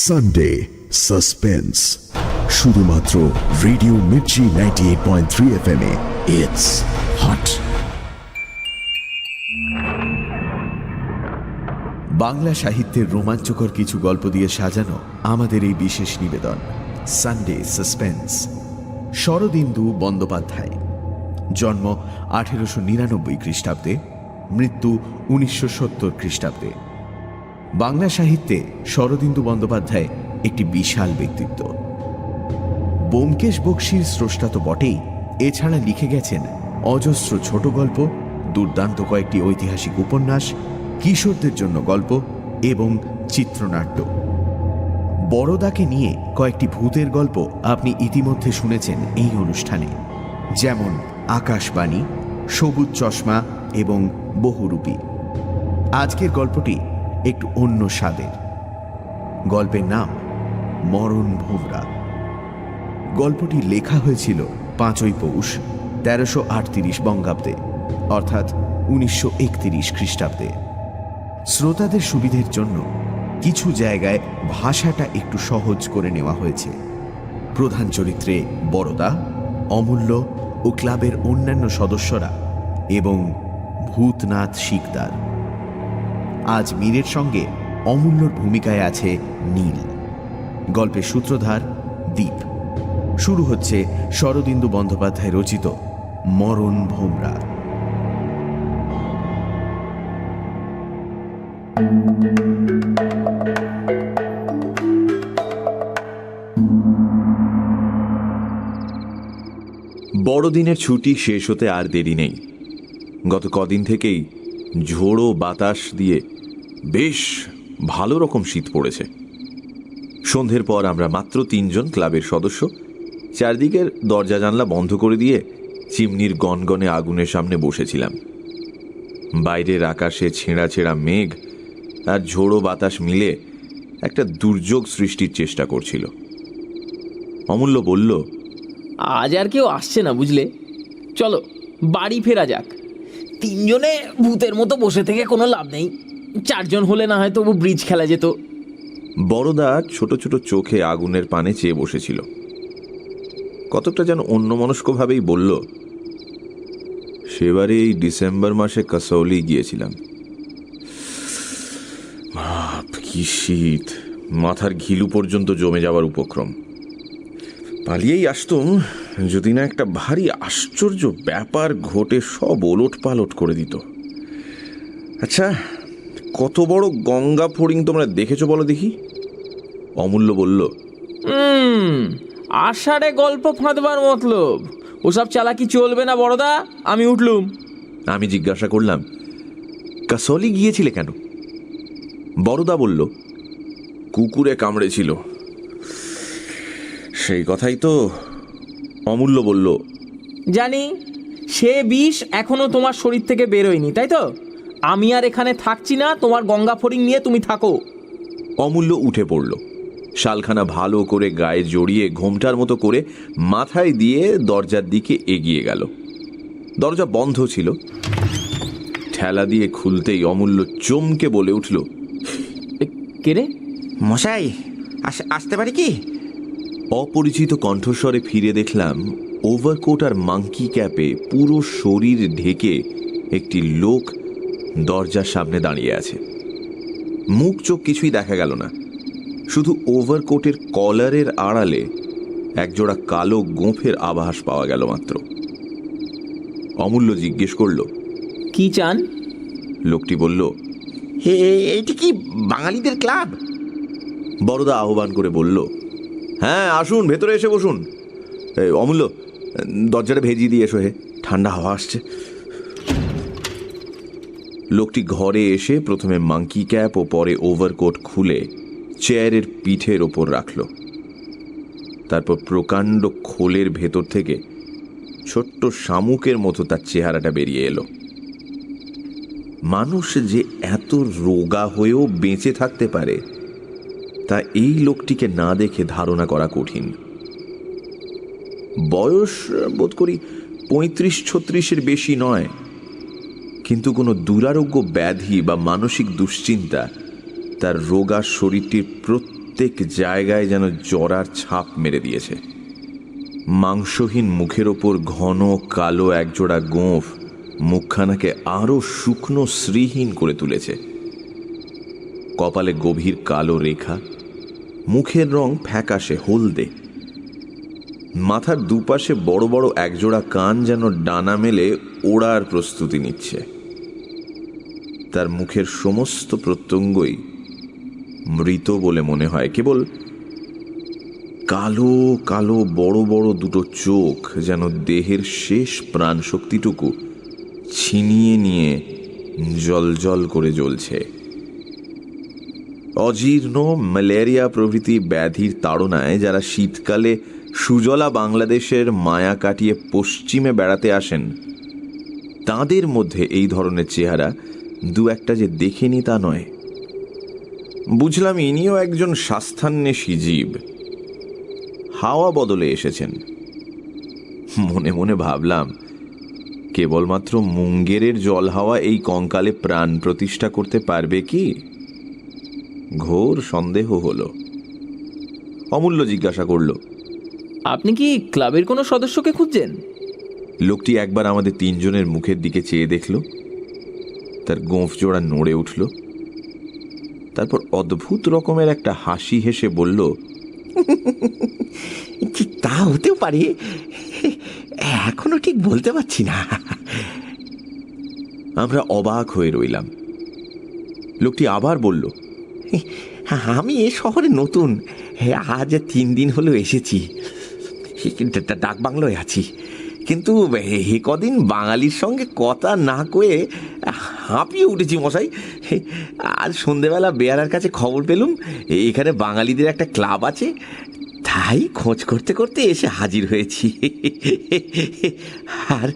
Sunday suspense, শুধুমাত্র radio Mirchi 98.3 FM A. It's hot. Bangla সাহিত্যের রোমাঞ্চকর কিছু গল্প দিয়ে সাজানো আমাদের এই বিশেষ নিবেদন সানডে সাসপেন্স। শরদিন্দু বন্দ্যোপাধ্যায়, জন্ম 1899 খ্রিস্টাব্দে, মৃত্যু 1970 খ্রিস্টাব্দে। বাংলা সাহিত্যে শরদিন্দু বন্দ্যোপাধ্যায় একটি বিশাল ব্যক্তিত্ব। ব্যোমকেশ বক্সীর স্রষ্টা তো বটেই, এছাড়া লিখে গেছেন অজস্র ছোট গল্প, দুর্দান্ত কয়েকটি ঐতিহাসিক উপন্যাস, কিশোরদের জন্য গল্প এবং চিত্রনাট্য। বড়দাকে নিয়ে কয়েকটি ভূতের গল্প আপনি ইতিমধ্যে শুনেছেন এই অনুষ্ঠানে, যেমন আকাশবাণী, সবুজ চশমা এবং বহুরূপী। আজকের গল্পটি একটু অন্য স্বাদের। গল্পের নাম মরণ ভোমরা। গল্পটি লেখা হয়েছিল 5ই পৌষ 1338 বঙ্গাব্দে, অর্থাৎ 1931 খ্রিস্টাব্দে। শ্রোতাদের সুবিধের জন্য কিছু জায়গায় ভাষাটা একটু সহজ করে নেওয়া হয়েছে। প্রধান চরিত্রে বড়দা, অমূল্য ও ক্লাবের অন্যান্য সদস্যরা এবং ভূতনাথ শিকদার। আজ মীরের সঙ্গে অমূল্যর ভূমিকায় আছে নীল। গল্পের সূত্রধার দীপ। শুরু হচ্ছে শরদিন্দু বন্দ্যোপাধ্যায় রচিত মরণ ভোমরা। বড়দিনের ছুটি শেষ হতে আর দেরি নেই। গত কদিন থেকেই ঝোড়ো বাতাস দিয়ে বেশ ভালো রকম শীত পড়েছে। সন্ধ্যের পর আমরা মাত্র 3 জন ক্লাবের সদস্য চারদিকের দরজা জানলা বন্ধ করে দিয়ে চিমনির গনগনে আগুনের সামনে বসেছিলাম। বাইরের আকাশে ছেঁড়া ছেঁড়া মেঘ আর ঝোড়ো বাতাস মিলে একটা দুর্যোগ সৃষ্টির চেষ্টা করছিল। অমূল্য বলল, আজ আর কেউ আসছে না বুঝলে, চলো বাড়ি ফেরা যাক। 3 জনে ভূতের মতো বসে থেকে কোনো লাভ নেই, 4 জন হলে না হয় তবু ব্রিজ খেলা যেত। বড়দা ছোট ছোট চোখে আগুনের পানে চেয়ে বসেছিল। কতটা যেন অন্যমনস্কভাবেই বলল, সেবারে এই ডিসেম্বর মাসে কাসৌলি গিয়েছিলাম। কি শীত, মাথার ঘিলু পর্যন্ত জমে যাওয়ার উপক্রম। পালিয়েই আসতুম যদি না একটা ভারী আশ্চর্য ব্যাপার ঘটে সব ওলট পালট করে দিত। আচ্ছা, কত বড় গঙ্গা ফড়িং তোমরা দেখেছো বলো দেখি? অমূল্য বলল, আষাঢ়ে গল্প ফাঁদবার মতলব, ওসব চালাকি চলবে না বড়দা, আমি উঠলুম। আমি জিজ্ঞাসা করলাম, কাসৌলি গিয়েছিলে কেন? বড়দা বলল, কুকুরে কামড়েছিল। সেই কথাই তো। অমূল্য বলল, জানি, সে বিষ এখনো তোমার শরীর থেকে বেরোয়নি, তাই তো? আমি আর এখানে থাকছি না, তোমার গঙ্গা ফড়িং নিয়ে তুমি থাকো। অমূল্য উঠে পড়ল, শালখানা ভালো করে গায়ে জড়িয়ে ঘোমটার মতো করে মাথায় দিয়ে দরজার দিকে এগিয়ে গেল। দরজা বন্ধ ছিল। ঠেলা দিয়ে খুলতেই অমূল্য চমকে বলে উঠল, কে রে? মশাই, আসতে পারি কি? অপরিচিত কণ্ঠস্বরে ফিরে দেখলাম ওভারকোট আর মাংকি ক্যাপে পুরো শরীর ঢেকে একটি লোক দরজার সামনে দাঁড়িয়ে আছে। মুখ চোখ কিছুই দেখা গেল না, শুধু ওভারকোটের কলারের আড়ালে একজোড়া কালো গোঁফের আভাস পাওয়া গেল মাত্র। অমূল্য জিজ্ঞেস করল, কি চান? লোকটি বলল, এটি কি বাঙালিদের ক্লাব? বড়দা আহ্বান করে বলল, হ্যাঁ আসুন, ভেতরে এসে বসুন। অমূল্য, দরজাটা ভেজিয়ে দিয়ে এসো, হে ঠান্ডা হাওয়া আসছে। লোকটি ঘরে এসে প্রথমে মাংকি ক্যাপ ও পরে ওভারকোট খুলে চেয়ারের পিঠের ওপর রাখল। তারপর প্রকাণ্ড খোলের ভেতর থেকে ছোট্ট শামুকের মতো তার চেহারাটা বেরিয়ে এলো। মানুষ যে এত রোগা হয়েও বেঁচে থাকতে পারে তা এই লোকটিকে না দেখে ধারণা করা কঠিন। বয়স বোধ করি 35-36-এর বেশি নয়, কিন্তু কোনো দুরারোগ্য ব্যাধি বা মানসিক দুশ্চিন্তা তার রোগা শরীরটির প্রত্যেক জায়গায় যেন জরার ছাপ মেরে দিয়েছে। মাংসহীন মুখের ওপর ঘন কালো একজোড়া গোঁফ মুখখানাকে আরো শুকনো শ্রীহীন করে তুলেছে। কপালে গভীর কালো রেখা, মুখের রং ফ্যাকাশে হলদে। মাথার দুপাশে বড় বড় একজোড়া কান যেন ডানা মেলে ওড়ার প্রস্তুতি নিচ্ছে। তার মুখের সমস্ত প্রত্যঙ্গই মৃত বলে মনে হয়, কেবল কালো কালো বড় বড় দুটো চোখ যেন দেহের শেষ প্রাণ শক্তিটুকু ছিনিয়ে নিয়ে জলজল করে জ্বলছে। অজীর্ণ ম্যালেরিয়া প্রভৃতি ব্যাধির তাড়নায় যারা শীতকালে সুজলা বাংলাদেশের মায়া কাটিয়ে পশ্চিমে বেড়াতে আসেন, তাদের মধ্যে এই ধরনের চেহারা দু একটা যে দেখেনি তা নয়। বুঝলাম ইনিও একজন স্বাস্থান্বেষী জীব, হাওয়া বদলে এসেছেন। মনে মনে ভাবলাম, কেবলমাত্র মুঙ্গেরের জল হাওয়া এই কঙ্কালে প্রাণ প্রতিষ্ঠা করতে পারবে কি? ঘোর সন্দেহ হলো। অমূল্য জিজ্ঞাসা করল, আপনি কি ক্লাবের কোনো সদস্যকে খুঁজছেন? লোকটি একবার আমাদের তিনজনের মুখের দিকে চেয়ে দেখল, তার গোঁফ জোড়া নড়ে উঠল, তারপর অদ্ভুত রকমের একটা হাসি হেসে বলল, তা হতেও পারে, এখনো ঠিক বলতে পারছি না। আমরা অবাক হয়ে রইলাম। লোকটি আবার বলল, আমি এ শহরে নতুন, আজ 3 দিন হলো এসেছি। ডাকবাংলোয় আছি, কিন্তু এ কদিন বাঙালির সঙ্গে কথা না কয়ে হাঁপিয়ে উঠেছি মশাই। আর সন্ধেবেলা বেয়ারার কাছে খবর পেলুম এখানে বাঙালিদের একটা ক্লাব আছে, তাই খোঁজ করতে করতে এসে হাজির হয়েছি। আর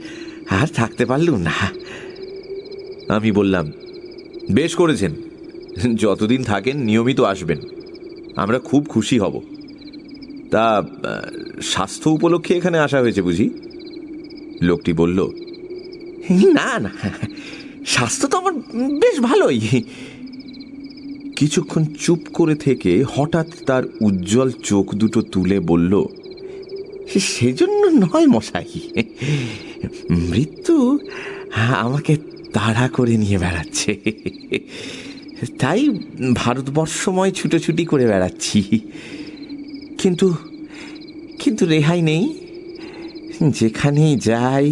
আর থাকতে পারলুম না। আমি বললাম, বেশ করেছেন, যতদিন থাকেন নিয়মিত আসবেন, আমরা খুব খুশি হব। তা স্বাস্থ্য উপলক্ষে এখানে আসা হয়েছে বুঝি? লোকটি বলল, না না, স্বাস্থ্য তো আমার বেশ ভালোই। কিছুক্ষণ চুপ করে থেকে হঠাৎ তার উজ্জ্বল চোখ দুটো তুলে বলল, সেজন্য নয় মশাই, মৃত্যু আমাকে তাড়া করে নিয়ে বেড়াচ্ছে, তাই ভারতবর্ষময় ছুটোছুটি করে বেড়াচ্ছি। কিন্তু কিন্তু রেহাই নেই, যেখানেই যাই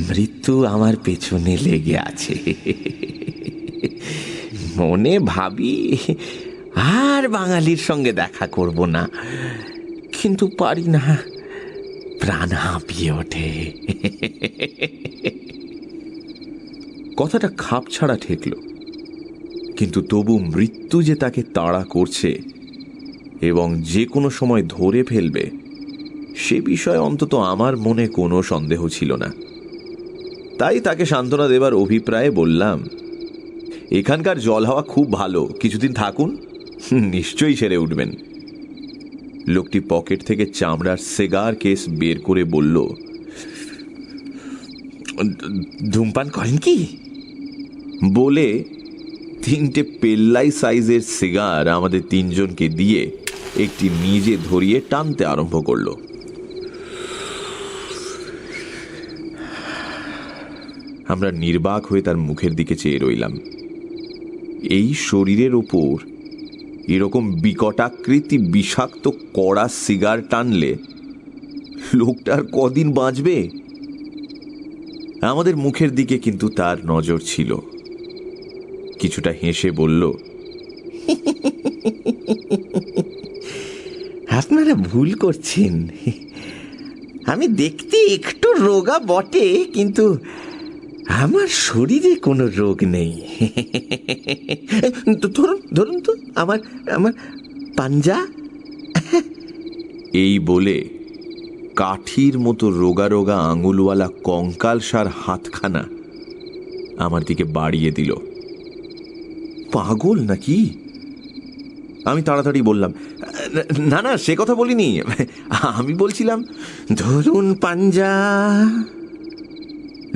মৃত্যু আমার পেছনে লেগে আছে। মনে ভাবি আর বাঙালির সঙ্গে দেখা করব না, কিন্তু পারি না, প্রাণ হাঁপিয়ে ওঠে। কথাটা খাপ ছাড়া ঠেকল, কিন্তু তবু মৃত্যু যে তাকে তাড়া করছে এবং যে কোনো সময় ধরে ফেলবে, সে বিষয়ে অন্তত আমার মনে কোনো সন্দেহ ছিল না। তাই তাকে সান্ত্বনা দেবার অভিপ্রায়ে বললাম, এখানকার জল হাওয়া খুব ভালো, কিছুদিন থাকুন, নিশ্চয়ই সেরে উঠবেন। লোকটি পকেট থেকে চামড়ার সিগার কেস বের করে বলল, ধূমপান করেন কি? বলে 3টে পেল্লাই সাইজের সিগার আমাদের তিনজনকে দিয়ে একটি নিজে ধরিয়ে টানতে আরম্ভ করল। আমরা নির্বাক হয়ে তার মুখের দিকে চেয়ে রইলাম। এই শরীরের ওপর এরকম বিকটাকৃতি বিষাক্ত কড়া সিগার টানলে লোকটার কদিন বাঁচবে? আমাদের মুখের দিকে কিন্তু তার নজর ছিল। কিছুটা হেসে বলল, আপনারা ভুল করছেন, আমি দেখতে একটু রোগা বটে, কিন্তু আমার শরীরে কোনো রোগ নেই। ধরুন ধরুন তো আমার আমার পাঞ্জা। এই বলে কাঠির মতো রোগা রোগা আঙুলওয়ালা কঙ্কালসার হাতখানা আমার দিকে বাড়িয়ে দিল। পাগল নাকি? আমি তাড়াতাড়ি বললাম, না না, সে কথা বলিনি, আমি বলছিলাম ধরুন পাঞ্জা।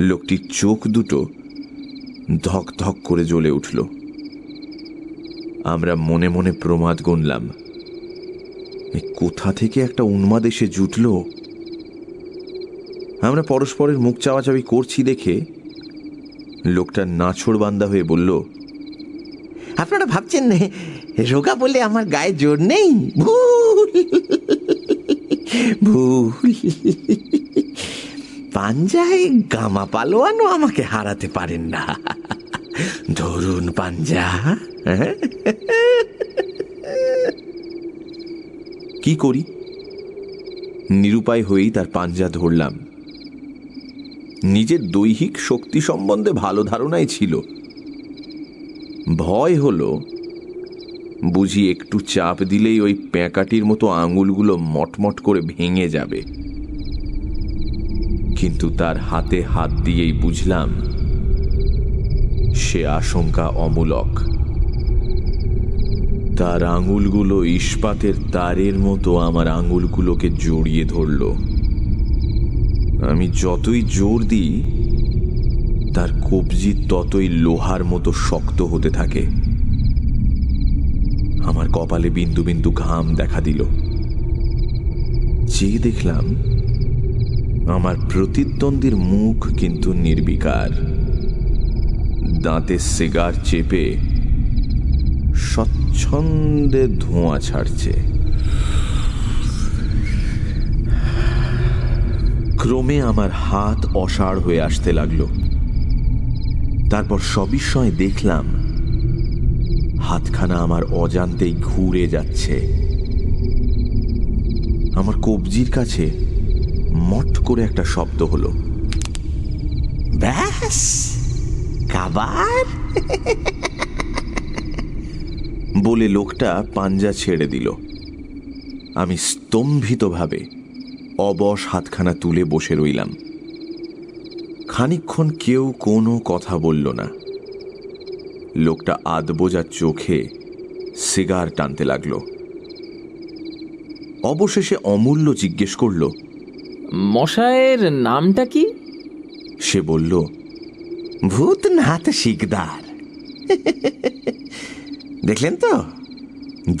লোকটির চোখ দুটো ধক ধক করে জ্বলে উঠল। আমরা মনে মনে প্রমাদ গুনলাম। কোথা থেকে একটা উন্মাদ এসে জুটল। আমরা পরস্পরের মুখ চাওয়াচাওয়ি করছি দেখে লোকটা নাছোড়বান্দা হয়ে বলল, আপনারা ভাবছেন রোগা বলে আমার গায়ে জোর নেই? ভুল ভুল। পাঞ্জায় গামা পালোয়ানও আমাকে হারাতে পারেন না। ধরুন পাঞ্জা। কি করি? নিরুপায় হয়েই তার পাঞ্জা ধরলাম। নিজের দৈহিক শক্তি সম্বন্ধে ভালো ধারণাই ছিল। ভয় হলো বুঝি একটু চাপ দিলেই ওই প্যাঁকাটির মতো আঙুলগুলো মটমট করে ভেঙে যাবে। কিন্তু তার হাতে হাত দিয়েই বুঝলাম সে আশঙ্কা অমূলক। তার আঙুলগুলো ইস্পাতের তারের মতো আমার আঙুলগুলোকে জড়িয়ে ধরল। আমি যতই জোর দিই তার কবজি ততই লোহার মতো শক্ত হতে থাকে। আমার কপালে বিন্দু বিন্দু ঘাম দেখা দিল। চেয়ে দেখলাম আমার প্রতিদ্বন্দ্বীর মুখ কিন্তু নির্বিকার। দাঁতে সিগার চেপে স্বচ্ছন্দে ধোঁয়া ছাড়ছে। ক্রমে আমার হাত অসাড় হয়ে আসতে লাগলো। তারপর সবিস্ময়ে দেখলাম হাতখানা আমার অজান্তেই ঘুরে যাচ্ছে। আমার কবজির কাছে মট করে একটা শব্দ হলো। ব্যাস, কাবার। বলে লোকটা পাঞ্জা ছেড়ে দিল। আমি স্তম্ভিতভাবে অবশ হাতখানা তুলে বসে রইলাম। খানিকক্ষণ কেউ কোনো কথা বলল না। লোকটা আধবোজা চোখে সিগার টানতে লাগলো। অবশেষে অমূল্য জিজ্ঞেস করল, মশায়ের নামটা কি? সে বলল, ভূতনাথ শিকদার। দেখলেন তো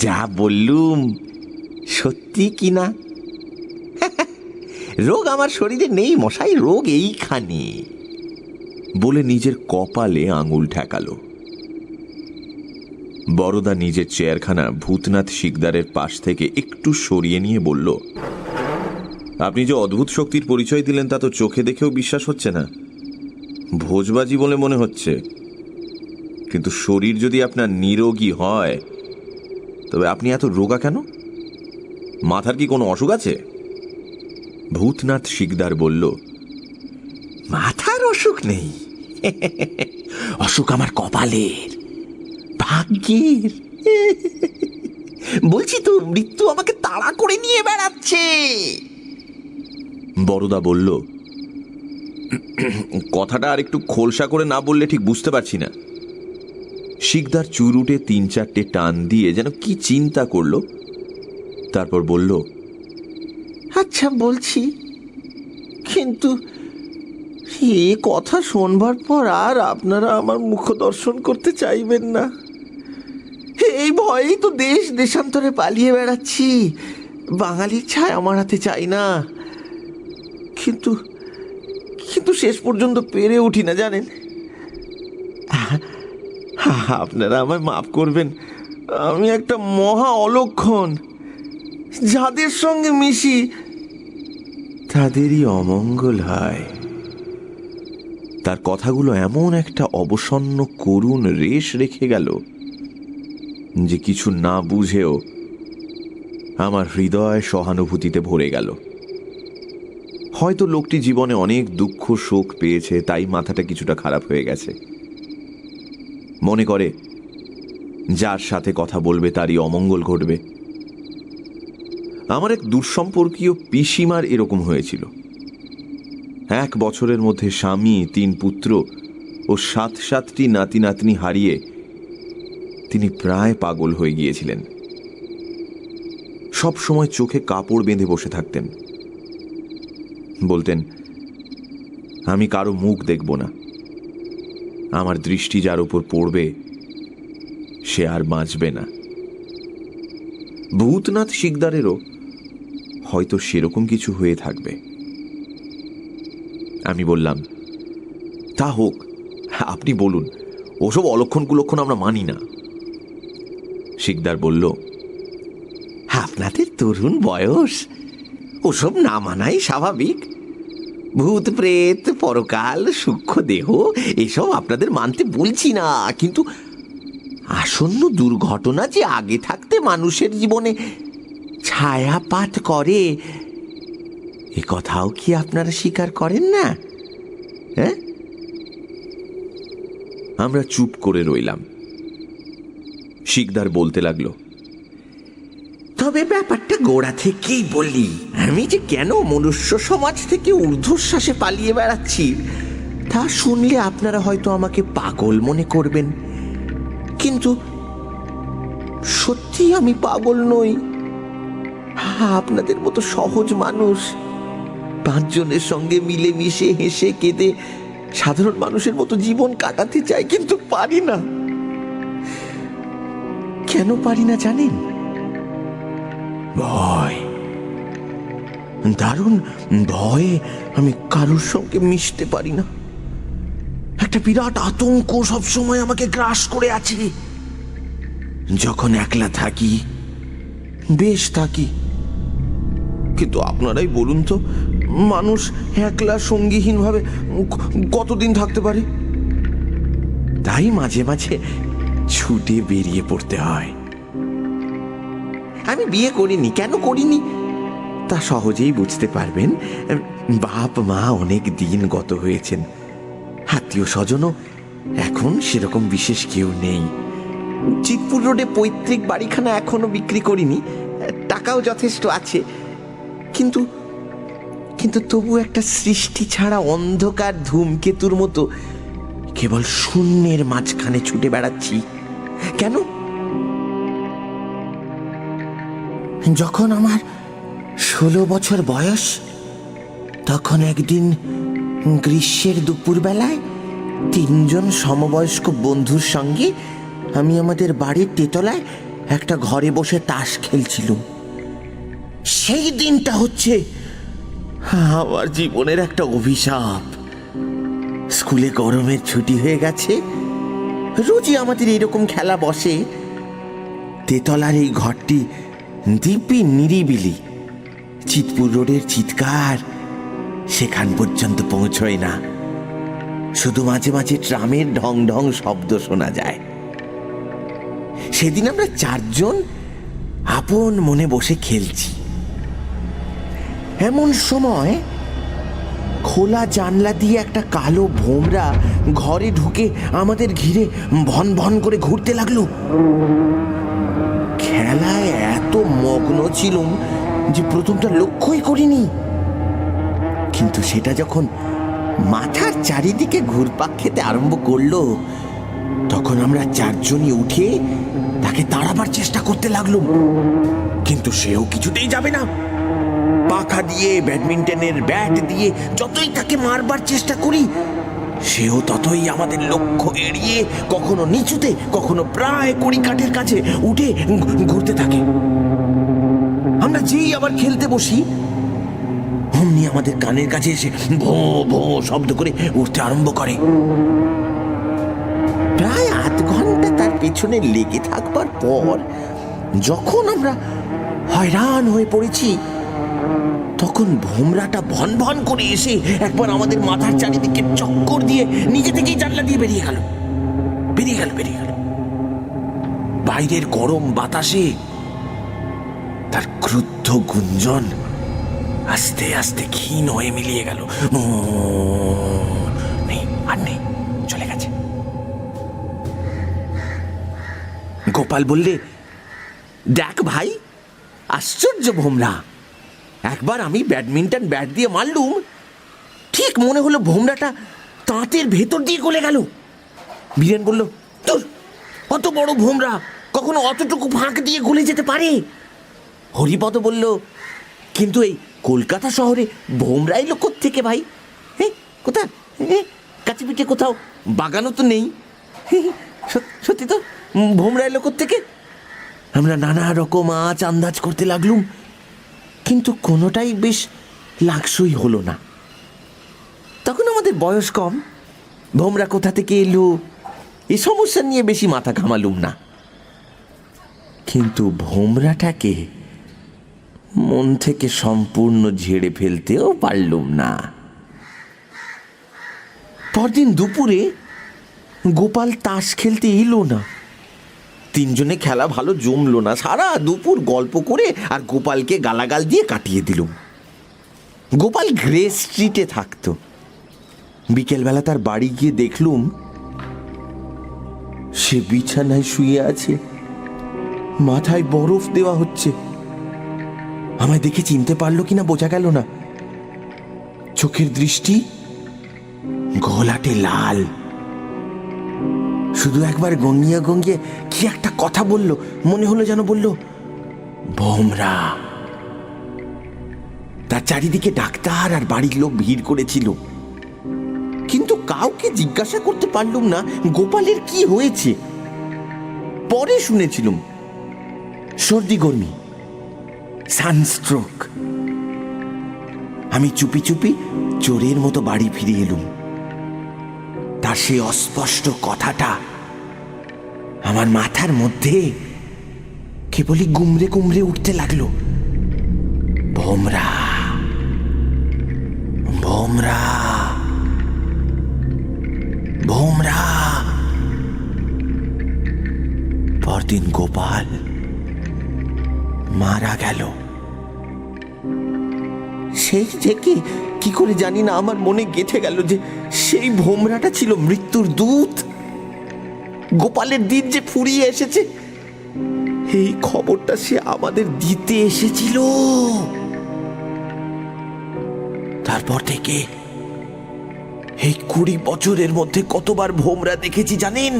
যা বললুম সত্যি কিনা? রোগ আমার শরীরে নেই মশাই, রোগ এইখানে। বলে নিজের কপালে আঙুল ঠেকালো। বড়দা নিজের চেয়ারখানা ভূতনাথ শিকদারের পাশ থেকে একটু সরিয়ে নিয়ে বলল, আপনি যে অদ্ভুত শক্তির পরিচয় দিলেন তা তো চোখে দেখেও বিশ্বাস হচ্ছে না। ভোজবাজি বলে মনে হচ্ছে, কিন্তু শরীর যদি আপনার নিরোগী হয় তবে আপনি এত রোগা কেন? মাথার কি কোনো অসুখ আছে? ভূতনাথ শিকদার বলল, মাথার অসুখ নেই, অসুখ আমার কপালের, ভাগ্যের। বলছি তো, মৃত্যু আমাকে তাড়া করে নিয়ে বেড়াচ্ছে। বড়দা বলল, কথাটা আর একটু খোলসা করে না বললে ঠিক বুঝতে পারছি না। শিকদার চুরুটে ৩-৪টে টান দিয়ে যেন কি চিন্তা করল, তারপর বলল, আচ্ছা বলছি, কিন্তু এ কথা শোনবার পর আর আপনারা আমার মুখ দর্শন করতে চাইবেন না। এই ভয়েই তো দেশ দেশান্তরে পালিয়ে বেড়াচ্ছি, বাঙালির ছায়া আমার হাতে চাই না। কিন্তু কিন্তু শেষ পর্যন্ত পেরে উঠি না, জানেন। আপনারা আমায় মাফ করবেন, আমি একটা মহা অলক্ষণ। যাদের সঙ্গে মিশি তাদেরই অমঙ্গল হয়। তার কথাগুলো এমন একটা অবসন্ন করুণ রেশ রেখে গেল যে কিছু না বুঝেও আমার হৃদয় সহানুভূতিতে ভরে গেল। হয়তো লোকটি জীবনে অনেক দুঃখ শোক পেয়েছে, তাই মাথাটা কিছুটা খারাপ হয়ে গেছে। মনে করে যার সাথে কথা বলবে তারই অমঙ্গল ঘটবে। আমার এক দুঃসম্পর্কীয় পিসিমার এরকম হয়েছিল। 1 বছরের মধ্যে স্বামী, 3 পুত্র ও 7-7টি নাতি নাতনি হারিয়ে তিনি প্রায় পাগল হয়ে গিয়েছিলেন। সব সময় চোখে কাপড় বেঁধে বসে থাকতেন। বলতেন, আমি কারো মুখ দেখব না, আমার দৃষ্টি যার উপর পড়বে সে আর বাঁচবে না। ভূতনাথ শিকদারেরও হয়তো সেরকম কিছু হয়ে থাকবে। আমি বললাম, তা হোক, আপনি বলুন, ওসব অলক্ষণ কুলক্ষণ আমরা মানি না। শিকদার বলল, আপনাদের তরুণ বয়স, ওসব না মানাই স্বাভাবিক। ভূত প্রেত, পরকাল, সূক্ষ্ম দেহ এসব আপনাদের মানতে বলছি না, কিন্তু আসন্ন দুর্ঘটনা যে আগে থাকতে মানুষের জীবনে ছায়াপাত করে, এ কথাও কি আপনারা স্বীকার করেন না? হ্যাঁ? আমরা চুপ করে রইলাম। শিকদার বলতে লাগলো, তবে ব্যাপারটা গোড়া থেকেই বলি, আমি যে কেন মনুষ্য সমাজ থেকে ঊর্ধ্বশ্বাসে পালিয়ে বেড়াচ্ছি তা শুনলে আপনারা হয়তো আমাকে পাগল মনে করবেন, কিন্তু সত্যি আমি পাগল নই। আপনাদের মতো সহজ মানুষ, 5 জনের সঙ্গে মিলেমিশে হেসে কেঁদে সাধারণ মানুষের মতো জীবন কাটাতে চাই, কিন্তু পারি না। কেন পারি না জানেন? ভয়, দারুণ ভয়ে আমি কারোর সঙ্গে মিশতে পারি না। একটা বিরাট আতঙ্ক সবসময় আমাকে গ্রাস করে আছে। যখন একলা থাকি বেশ থাকি, কিন্তু আপনারাই বলুন তো, মানুষ একলা সঙ্গীহীন ভাবে কতদিন থাকতে পারে? তাই মাঝে মাঝে ছুটে বেরিয়ে পড়তে হয়। আমি বিয়ে করিনি, কেন করিনি তা সহজেই বুঝতে পারবেন। বাপ মা অনেক দিন গত হয়েছেন, আত্মীয় স্বজনও এখন সেরকম বিশেষ কেউ নেই। চিতপুর রোডে পৈতৃক বাড়িখানা এখনো বিক্রি করিনি, টাকাও যথেষ্ট আছে, কিন্তু কিন্তু তবু একটা সৃষ্টি ছাড়া অন্ধকার ধূমকেতুর মতো কেবল শূন্যের মাঝখানে ছুটে বেড়াচ্ছি। কেন? যখন আমার 16 বছর বয়স, তখন একদিন গ্রীষ্মের দুপুরবেলায় 3 জন সমবয়স্ক বন্ধুর সঙ্গে আমি আমাদের বাড়ির তেতলায় একটা ঘরে বসে তাস খেলছিলাম। সেই দিনটা হচ্ছে আমার জীবনের একটা অভিশাপ। স্কুলে গরমের ছুটি হয়ে গেছে, রোজই আমাদের এরকম খেলা বসে। তেতলার এই ঘরটি দিব্যি নিরিবিলি, চিতপুর রোডের চিৎকার সেখান পর্যন্ত পৌঁছয় না, শুধু মাঝে মাঝে ট্রামের ঢং ঢং শব্দ শোনা যায়। সেদিন আমরা 4 জন আপন মনে বসে খেলছি। এমন সময় খোলা জানলা দিয়ে একটা কালো ভোমরা ঘরে ঢুকে আমাদের ঘিরে ভন ভন করে ঘুরতে লাগলো। খেলায় এত মগ্ন ছিলুম যে প্রথমটা লক্ষ্যই করিনি, কিন্তু সেটা যখন মাথার চারিদিকে ঘুরপাক খেতে আরম্ভ করলো, তখন আমরা 4 জনই উঠে তাকে তাড়াবার চেষ্টা করতে লাগলাম, কিন্তু সেও কিছুতেই যাবে না। পাখা দিয়ে, ব্যাডমিন্টনের ব্যাট দিয়ে যতই তাকে মারবার চেষ্টা করি, সেও ততই আমাদের লক্ষ্য এড়িয়ে কখনো নিচুতে, কখনো প্রায় কড়িকাঠের কাছে উঠে ঘুরতে থাকে। আমরা যেই আবার খেলতে বসি, অমনি আমাদের কানের কাছে এসে ভো ভো শব্দ করে উঠতে আরম্ভ করে। প্রায় আধ ঘন্টা তার পেছনে লেগে থাকবার পর যখন আমরা হয়রান হয়ে পড়েছি, তখন ভোমরাটা ভন ভন করে এসে একবার আমাদের মাথার চারিদিকে চক্কর দিয়ে নিজে থেকেই জানলা দিয়ে বেরিয়ে গেল। বাইরের গরম বাতাসে তার ক্রুদ্ধ গুঞ্জন আস্তে আস্তে ক্ষীণ হয়ে মিলিয়ে গেল। নেই, আর নেই, চলে গেছে। গোপাল বললে, দেখ ভাই, আশ্চর্য ভোমরা। একবার আমি ব্যাডমিন্টন ব্যাট দিয়ে মারলুম, ঠিক মনে হলো ভোমরাটা তাঁতের ভেতর দিয়ে গলে গেল। বীরেন বলল, তোর অত বড় ভোমরা কখনো অতটুকু ফাঁক দিয়ে গলে যেতে পারে? হরিপদ বলল, কিন্তু এই কলকাতা শহরে ভোমরা এলো কোত্থেকে ভাই? কোথা কাছে পিঠে কোথাও বাগানও তো নেই। সত্যি তো, ভোমরা এলো থেকে আমরা নানা রকম আঁচ আন্দাজ করতে লাগলুম, কিন্তু কোনোটাই বেশ লাগসই হলো না। তখন আমাদের বয়স কম, ভোমরা কোথা থেকে এলো এই সমস্যা নিয়ে বেশি মাথা ঘামালুম না। কিন্তু ভোমরাটাকে মন থেকে সম্পূর্ণ ঝেড়ে ফেলতেও পারলুম না। পরদিন দুপুরে গোপাল তাস খেলতে এলো না। তিনজনে খেলা ভালো জমলো না, সারা দুপুর গল্প করে আর গোপালকে গালাগাল দিয়ে কাটিয়ে দিলুম। গোপাল গ্রে স্ট্রিটে থাকতো। বিকেলবেলা তার বাড়ি গিয়ে দেখলুম সে বিছানায় শুয়ে আছে, মাথায় বরফ দেওয়া হচ্ছে। আমায় দেখে চিনতে পারলো কিনা বোঝা গেল না। চোখের দৃষ্টি ঘোলাটে লাল। শুধু একবার গঙ্গিয়ে গঙ্গিয়ে কি একটা কথা বলল, মনে হলো যেন বলল ভোমরা। তার চারিদিকে ডাক্তার আর বাড়ির লোক ভিড় করেছিল, কিন্তু কাউকে জিজ্ঞাসা করতে পারলুম না গোপালের কি হয়েছে। পরে শুনেছিলুম সর্দি গরমি, সানস্ট্রোক। আমি চুপি চুপি চোরের মতো বাড়ি ফিরে এলুম। তার সেই অস্পষ্ট কথাটা আমার মাথার মধ্যে কেবলই গুমরে গুমরে উঠতে লাগলো। ভোমরা, ভোমরা, ভোমরা। পরদিন গোপাল মারা গেল। সেই থেকে কি করে জানি না আমার মনে গেঁথে গেল যে সেই ভোমরাটা ছিল মৃত্যুর দূত। গোপালের দিন যে ফুরিয়ে এসেছে এই খবরটা সে আমাদের দিতে এসেছিল। তারপর থেকে এই 20 বছরের মধ্যে কতবার ভোমরা দেখেছি জানেন?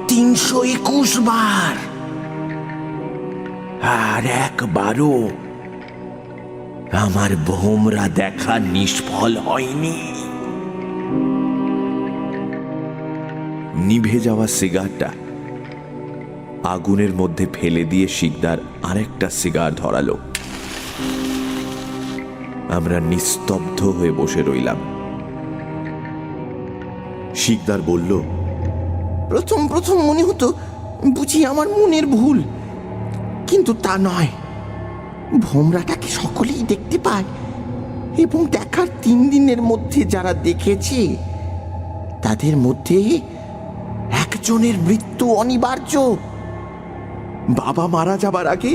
321 বার। আর একবারও আমার ভোমরা দেখা নিষ্ফল হয়নি। নিভে যাওয়া সিগারটা আগুনের মধ্যে ফেলে দিয়ে শিকদার আরেকটা সিগার ধরালো। আমরা নিস্তব্ধ হয়ে বসে রইলাম। শিকদার বলল, প্রথম প্রথম মনে হতো বুঝি আমার মনের ভুল, কিন্তু তা নয়। ভোমরাটাকে সকলেই দেখতে পায়, এবং দেখার 3 দিনের মধ্যে যারা দেখেছে তাদের মধ্যে একজনের মৃত্যু অনিবার্য। বাবা মারা যাবার আগে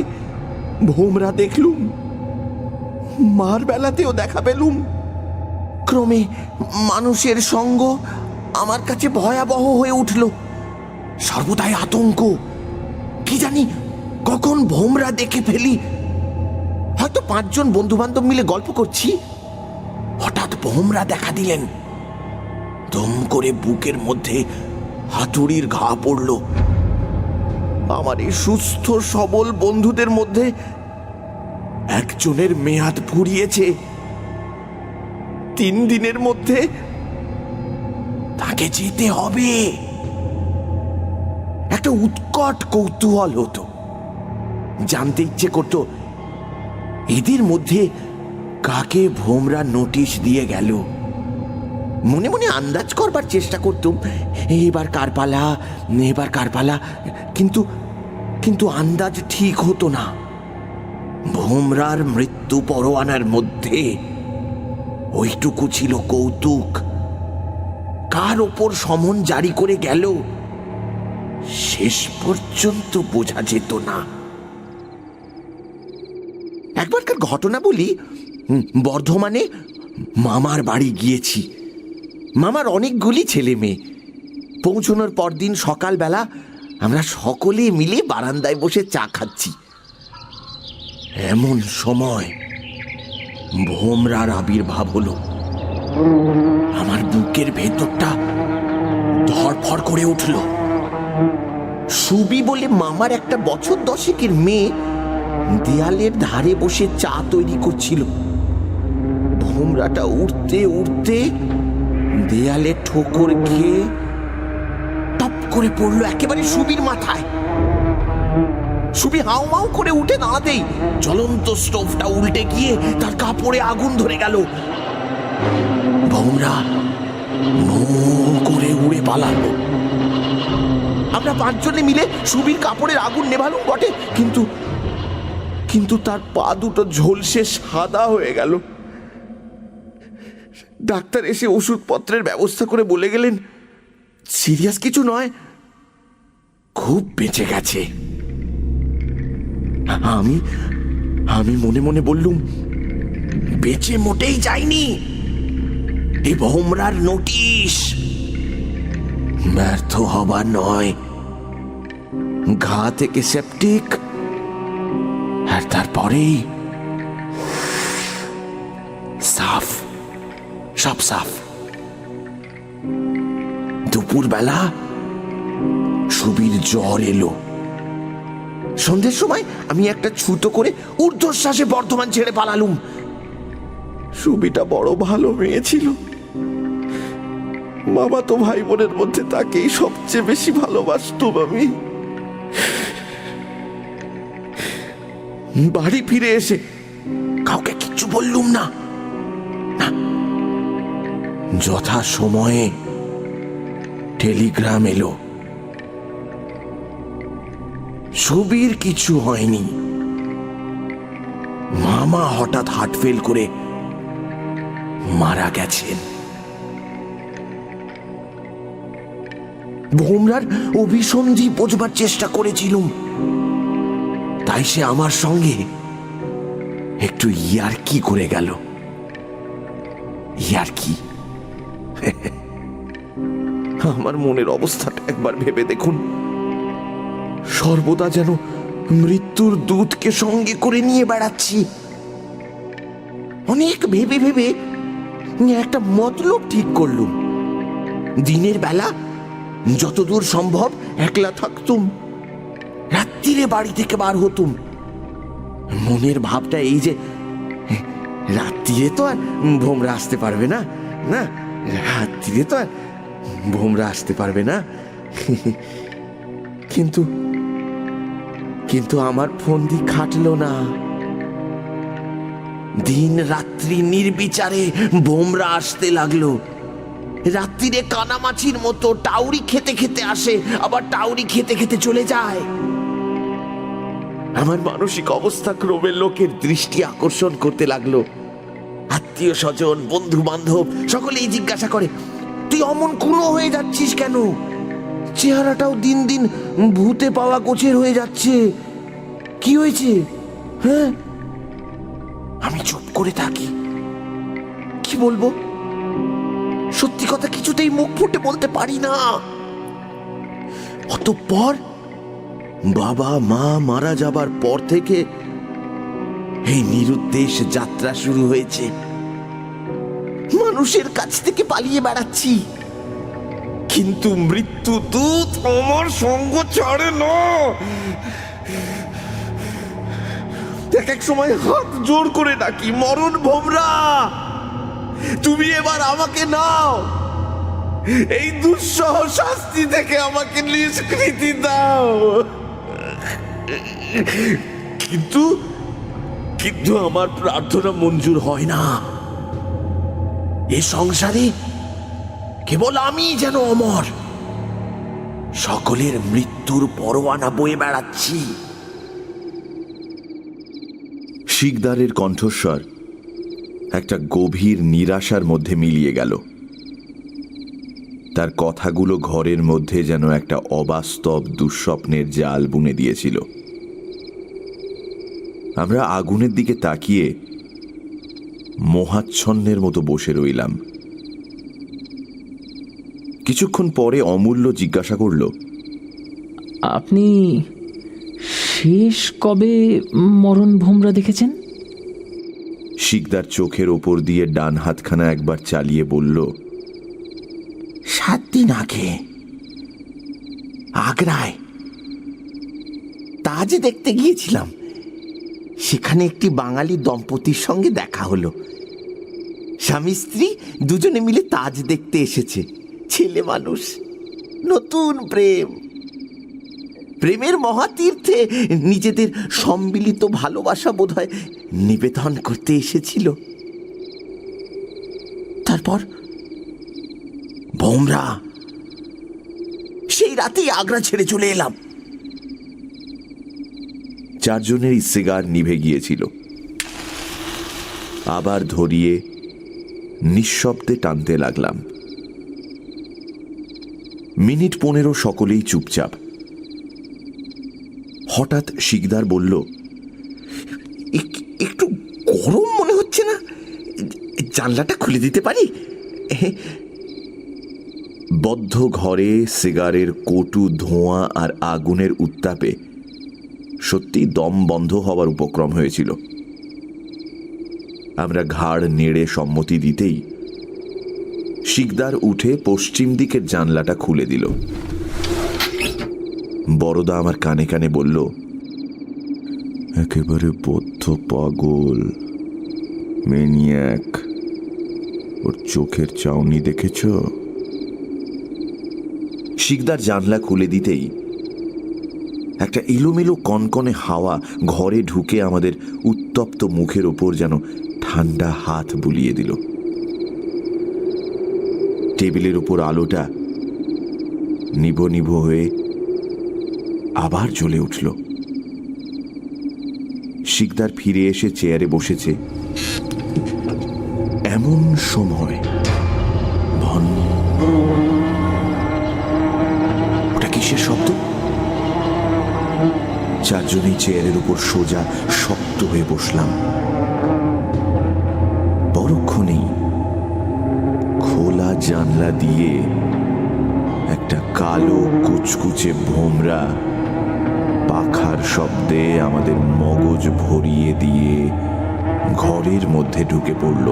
ভোমরা দেখলুম, মার বেলাতেও দেখা পেলুম। ক্রমে মানুষের সঙ্গ আমার কাছে ভয়াবহ হয়ে উঠল। সর্বদাই আতঙ্ক, কি জানি কখন ভোমরা দেখে ফেলি। হয়তো 5 জন বন্ধু বান্ধব মিলে গল্প করছি, হঠাৎ ভোমরা দেখা দিলেন। দম করে বুকের মধ্যে হাতুড়ির ঘা পড়ল। আমার এই সুস্থ সবল বন্ধুদের মধ্যে একজনের মেয়াদ ফুরিয়েছে। 3 দিনের মধ্যে তাকে যেতে হবে। একটা উৎকট কৌতূহল হতো, জানতে ইচ্ছে করত এদের মধ্যে কাকে ভোমরা নোটিশ দিয়ে গেল। মনে মনে আন্দাজ করবার চেষ্টা করতুম, এবার কার পালা, এবার কার পালা, কিন্তু কিন্তু আন্দাজ ঠিক হতো না। ভোমরার মৃত্যু পরোয়ানার মধ্যে ওইটুকু ছিল কৌতুক। কার ওপর সমন জারি করে গেল শেষ পর্যন্ত বোঝা যেত না। একবারকার ঘটনা বলি। বর্ধমানে মামার বাড়ি গিয়েছি। মামার অনেকগুলি ছেলে মেয়ে। পৌঁছানোর পরদিন সকালবেলা আমরা সকলে মিলে বারান্দায় বসে চা খাচ্ছি। এমন সময় ভোমরার আবির্ভাব হলো। আমার বুকের ভেতরটা ধড়ফড় করে উঠল। সুবি বলে মামার একটা বছর 10-এর মেয়ে দেয়ালের ধারে বসে চা তৈরি করছিল। ভোমরাটা উঠতে উঠতে দেয়ালে ঠোকর খেয়ে টপ করে পড়লো একেবারে সুবির মাথায়। সুবি হাউমাউ করে উঠে দাঁড়াতেই জ্বলন্ত স্টোভটা উল্টে গিয়ে তার কাপড়ে আগুন ধরে গেল। ভোমরা মো করে উড়ে পালালো। আমরা পাঁচজনে মিলে সুবির কাপড়ের আগুন নেভালুম বটে, কিন্তু তার পা দুটো ঝলসে সাদা হয়ে গেল। ডাক্তার এসে ওষুধপত্রের ব্যবস্থা করে বলে গেলেন সিরিয়াস কিছু নয়, খুব বেঁচে গেছে। আমি মনে মনে বললুম, বেঁচে মোটেই যায়নি, এই ভোমরার নোটিশ। ব্যর্থ হবার নয়, ঘা থেকে সেপটিক, আর তারপরেই সাফ, সব সাফ। দুপুরবেলা সুবির জ্বর এলো। সন্ধ্যের সময় আমি একটা ছুতো করে ঊর্ধ্বশ্বাসে বর্ধমান ছেড়ে পালালুম। সুবিটা বড় ভালো মেয়ে ছিল। মামা তো ভাই বোনের মধ্যে তাকেই সবচেয়ে বেশি ভালোবাসতুম আমি। বাড়ি ফিরে এসে কাউকে কিচ্ছু বললুম না। যথা সময়ে টেলিগ্রাম এলো, সুবীর কিছু হয়নি। মামা হঠাৎ হার্ট ফেল করে মারা গেছেন। ভোমরার অভিসন্ধি বোঝবার চেষ্টা করেছিলুম, তাই সে আমার সঙ্গে একটু ইয়ার্কি করে গেল। ইয়ার্কি? আমার মনের অবস্থাটা একবার ভেবে দেখুন। সর্বদা যেন মৃত্যুর দূতকে সঙ্গে করে নিয়ে বেড়াচ্ছি। অনেক ভেবে ভেবে একটা মতলব ঠিক করলুম। দিনের বেলা যতদূর সম্ভব একলা থাকতুম, রাত্রিরে বাড়ি থেকে বার হতুম। মনের ভাবটা এই যে রাত্রিরে তো আর ভোমরা আসতে পারবে না, না রাত্রিরে তো আর ভোমরা আসতে পারবে না। কিন্তু আমার ফন্দি খাটলো না। দিন রাত্রি নির্বিচারে ভোমরা আসতে লাগলো। রাত্রিরে কানামাছির মতো টাউরি খেতে খেতে আসে, আবার টাউরি খেতে খেতে চলে যায়। আমার মানসিক অবস্থা ক্রমে লোকের দৃষ্টি আকর্ষণ করতে লাগলো। আত্মীয় স্বজন, বন্ধু বান্ধব সকলেই জিজ্ঞাসা করে, তুই অমন কুনো হয়ে যাচ্ছিস কেন? চেহারাটাও দিন দিন ভূতে পাওয়া গোছের হয়ে যাচ্ছে, কি হয়েছে? হ্যাঁ, আমি চুপ করে থাকি। কি বলবো? সত্যি কথা কিছুতেই মুখ ফুটে বলতে পারি না। অতঃপর বাবা মা মারা যাবার পর থেকে এই নিরুদ্দেশ যাত্রা শুরু হয়েছে। মানুষের কাছ থেকে পালিয়ে বেড়াচ্ছি, কিন্তু মৃত্যু দূত আমার সঙ্গ ছাড়ে না। এক এক সময় হাত জোর করে ডাকি, মরণ ভোমরা, তুমি এবার আমাকে নাও, এই দুঃসহ শাস্তি থেকে আমাকে নিষ্কৃতি দাও। কিন্তু আমার প্রার্থনা মঞ্জুর হয় না। এ সংসারে কেবল আমি যেন অমর, সকলের মৃত্যুর পরোয়ানা বয়ে বেড়াচ্ছি। শিকদারের কণ্ঠস্বর একটা গভীর নিরাশার মধ্যে মিলিয়ে গেল। তার কথাগুলো ঘরের মধ্যে যেন একটা অবাস্তব দুঃস্বপ্নের জাল বুনে দিয়েছিল। আমরা আগুনের দিকে তাকিয়ে মোহাচ্ছন্নের মতো বসে রইলাম। কিছুক্ষণ পরে অমূল্য জিজ্ঞাসা করল, আপনি শেষ কবে মরণ ভোমরা দেখেছেন? শিকদার চোখের ওপর দিয়ে ডান হাতখানা একবার চালিয়ে বলল, 7 দিন আগে আগ্রায় তাজ দেখতে গিয়েছিলাম। সেখানে একটি বাঙালি দম্পতির সঙ্গে দেখা হলো। স্বামী স্ত্রী দুজনে মিলে তাজ দেখতে এসেছে। ছেলে মানুষ, নতুন প্রেম, প্রেমের মহাতীর্থে নিজেদের সম্মিলিত ভালোবাসা বোধহয় নিবেদন করতে এসেছিল। তারপর ভোমরা, সেই রাতেই আগ্রা ছেড়ে চলে এলাম। চারজনেরই সিগার নিভে গিয়েছিল। আবার ধরিয়ে নিঃশব্দে টানতে লাগলাম। মিনিট 15 সকলেই চুপচাপ। হঠাৎ শিকদার বলল, একটু গরম মনে হচ্ছে না? জানলাটা খুলে দিতে পারি? বদ্ধ ঘরে সিগারের কটু ধোঁয়া আর আগুনের উত্তাপে সত্যি দম বন্ধ হওয়ার উপক্রম হয়েছিল। আমরা ঘাড় নেড়ে সম্মতি দিতেই শিকদার উঠে পশ্চিম দিকের জানলাটা খুলে দিল। বড়দা আমার কানে কানে বলল, একেবারে বদ্ধ পাগল, ম্যানিয়াক। ওর চোখের চাউনি দেখেছ? শিকদার জানলা খুলে দিতেই একটা এলোমেলো কনকনে হাওয়া ঘরে ঢুকে আমাদের উত্তপ্ত মুখের ওপর যেন ঠান্ডা হাত বুলিয়ে দিল। টেবিলের ওপর আলোটা নিভো নিভো হয়ে আবার জ্বলে উঠল। শিকদার ফিরে এসে চেয়ারে বসেছে। এমন সময় ভন, ওটা কিসের শব্দ? চারজনেই চেয়ারের উপর সোজা শক্ত হয়ে বসলাম। পরক্ষণেই খোলা জানলা দিয়ে একটা কালো কুচকুচে ভোমরা পাখার শব্দে আমাদের মগজ ভরিয়ে দিয়ে ঘরের মধ্যে ঢুকে পড়ল।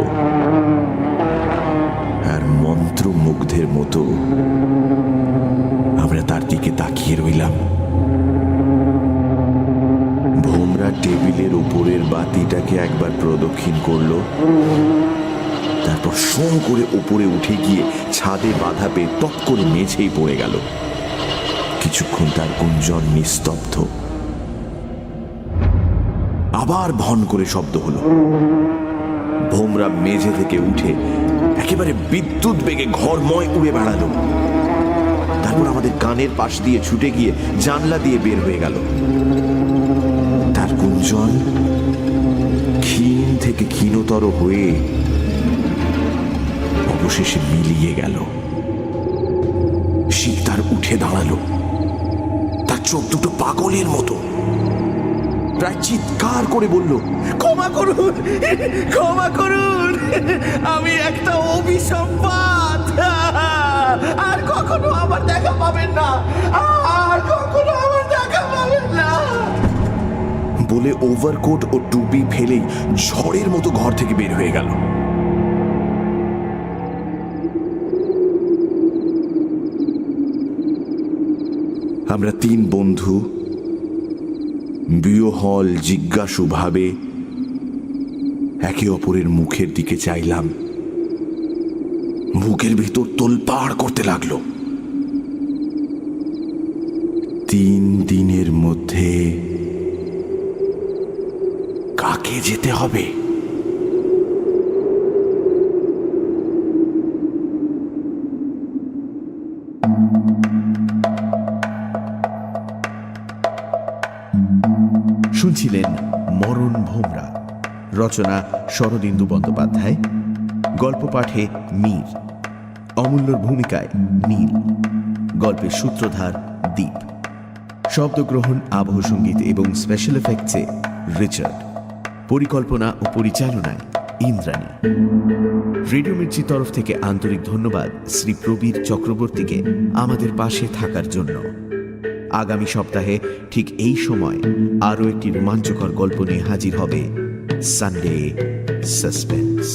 আর মন্ত্রমুগ্ধের মতো আমরা তার দিকে তাকিয়ে রইলাম। ভোমরা টেবিলের উপরের বাতিটাকে একবার প্রদক্ষিণ করলো, তারপর শোঁ করে উপরে উঠে গিয়ে ছাদে বাধা পেয়ে টপ করে মেঝেই পড়ে গেল। কিছুক্ষণ তার গুঞ্জন নিস্তব্ধ। আবার ভন করে শব্দ হলো। ভোমরা মেঝে থেকে উঠে একেবারে বিদ্যুৎ বেগে ঘরময় উড়ে বেড়ালো। তারপর আমাদের কানের পাশ দিয়ে ছুটে গিয়ে জানলা দিয়ে বের হয়ে গেল। তার গুঞ্জন ক্ষীণ থেকে ক্ষীণতর হয়ে অবশেষে মিলিয়ে গেল। শিকদার উঠে দাঁড়ালো। তার চোখ দুটো পাগলের মতো। প্রায় চিৎকার করে বলল, ক্ষমা করুন, ক্ষমা করুন, আমি একটা অভিসম্পাত, আর কখনো আমার দেখা পাবেন না, আর কখনো আমার দেখা পাবেন না বলে ওভারকোট ও টুপি ফেলেই ঝড়ের মতো ঘর থেকে বের হয়ে গেল। আমরা তিন বন্ধু বিহ্বল জিজ্ঞাসু ভাবে একে অপরের মুখের দিকে চাইলাম। বুকের ভিতর তোলপাড় করতে লাগলো। 3 দিনের মধ্যে কাকে যেতে হবে? শুনছিলেন মরণ ভোমরা, রচনা শরদিন্দু বন্দ্যোপাধ্যায়, গল্প পাঠে মীর, অমূল্যর ভূমিকায় নীল, গল্পের সূত্রধার দীপ, শব্দগ্রহণ, আবহ সঙ্গীত এবং স্পেশাল এফেক্টসে রিচার্ড, পরিকল্পনা ও পরিচালনায় ইন্দ্রাণী। রেডিও মির্চির তরফ থেকে আন্তরিক ধন্যবাদ শ্রী প্রবীর চক্রবর্তীকে আমাদের পাশে থাকার জন্য। আগামী সপ্তাহে ঠিক এই সময় আরও একটি রোমাঞ্চকর গল্প নিয়ে হাজির হবে সানডে সাসপেন্স।